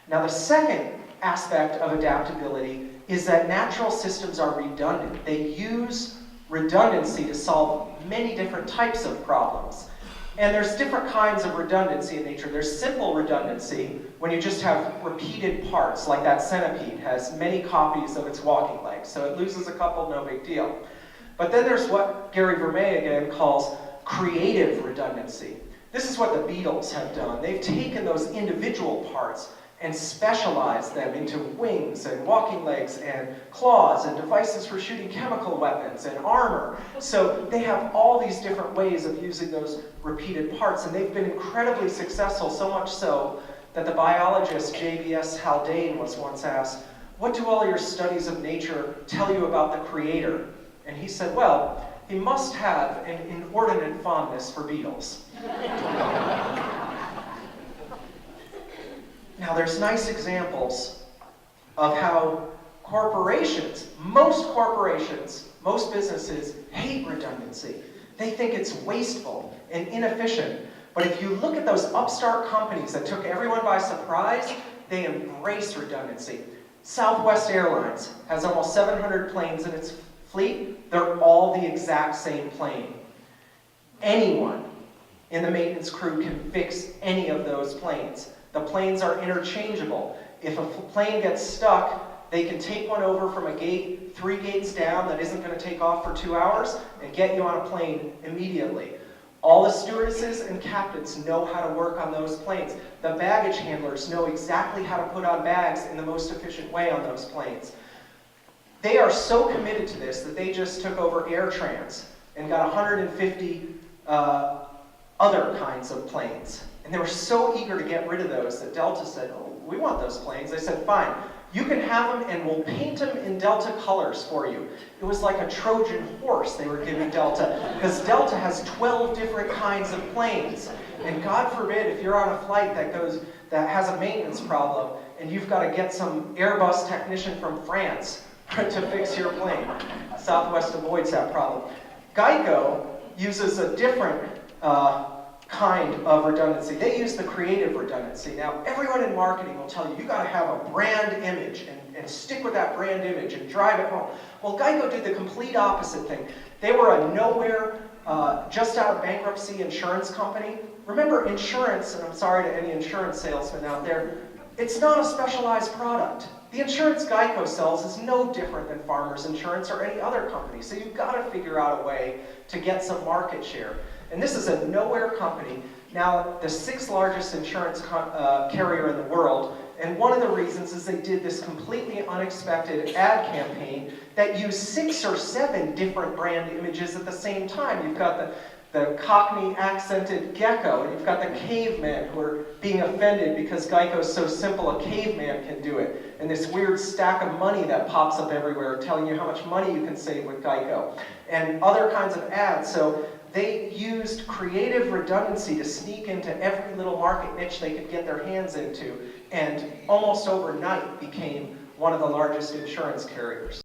Now the second aspect of adaptability is that natural systems are redundant. They use redundancy to solve many different types of problems. And there's different kinds of redundancy in nature. There's simple redundancy, when you just have repeated parts, like that centipede has many copies of its walking legs, so it loses a couple, no big deal. But then there's what Gary Vermeer again calls creative redundancy. This is what the Beatles have done. They've taken those individual parts and specialized them into wings and walking legs and claws and devices for shooting chemical weapons and armor. So they have all these different ways of using those repeated parts, and they've been incredibly successful, so much so that the biologist J.B.S. Haldane was once asked, "What do all your studies of nature tell you about the creator?" And he said, "Well, he must have an inordinate fondness for beetles." Now there's nice examples of how corporations, most businesses hate redundancy. They think it's wasteful and inefficient. But if you look at those upstart companies that took everyone by surprise, they embrace redundancy. Southwest Airlines has almost 700 planes in its fleet. They're all the exact same plane. Anyone in the maintenance crew can fix any of those planes. The planes are interchangeable. If a plane gets stuck, they can take one over from a gate 3 gates down that isn't going to take off for 2 hours and get you on a plane immediately. All the stewardesses and captains know how to work on those planes. The baggage handlers know exactly how to put on bags in the most efficient way on those planes. They are so committed to this that they just took over AirTrans and got 150 other kinds of planes. And they were so eager to get rid of those that Delta said, "Oh, we want those planes." They said, "Fine, you can have them and we'll paint them in Delta colors for you." It was like a Trojan horse they were giving Delta, because Delta has 12 different kinds of planes. And God forbid if you're on a flight that has a maintenance problem and you've got to get some Airbus technician from France to fix your plane. Southwest avoids that problem. Geico uses a different kind of redundancy. They use the creative redundancy. Now, everyone in marketing will tell you, you got to have a brand image and stick with that brand image and drive it home. Well, Geico did the complete opposite thing. They were a nowhere, just out of bankruptcy insurance company. Remember, insurance, and I'm sorry to any insurance salesmen out there, it's not a specialized product. The insurance Geico sells is no different than Farmers Insurance or any other company. So you've got to figure out a way to get some market share. And this is a nowhere company, now the 6th largest insurance carrier in the world, and one of the reasons is they did this completely unexpected ad campaign that used 6 or 7 different brand images at the same time. You've got the Cockney accented gecko, and you've got the caveman who are being offended because Geico's so simple a caveman can do it, and this weird stack of money that pops up everywhere telling you how much money you can save with Geico, and other kinds of ads. So they used creative redundancy to sneak into every little market niche they could get their hands into, and almost overnight became one of the largest insurance carriers.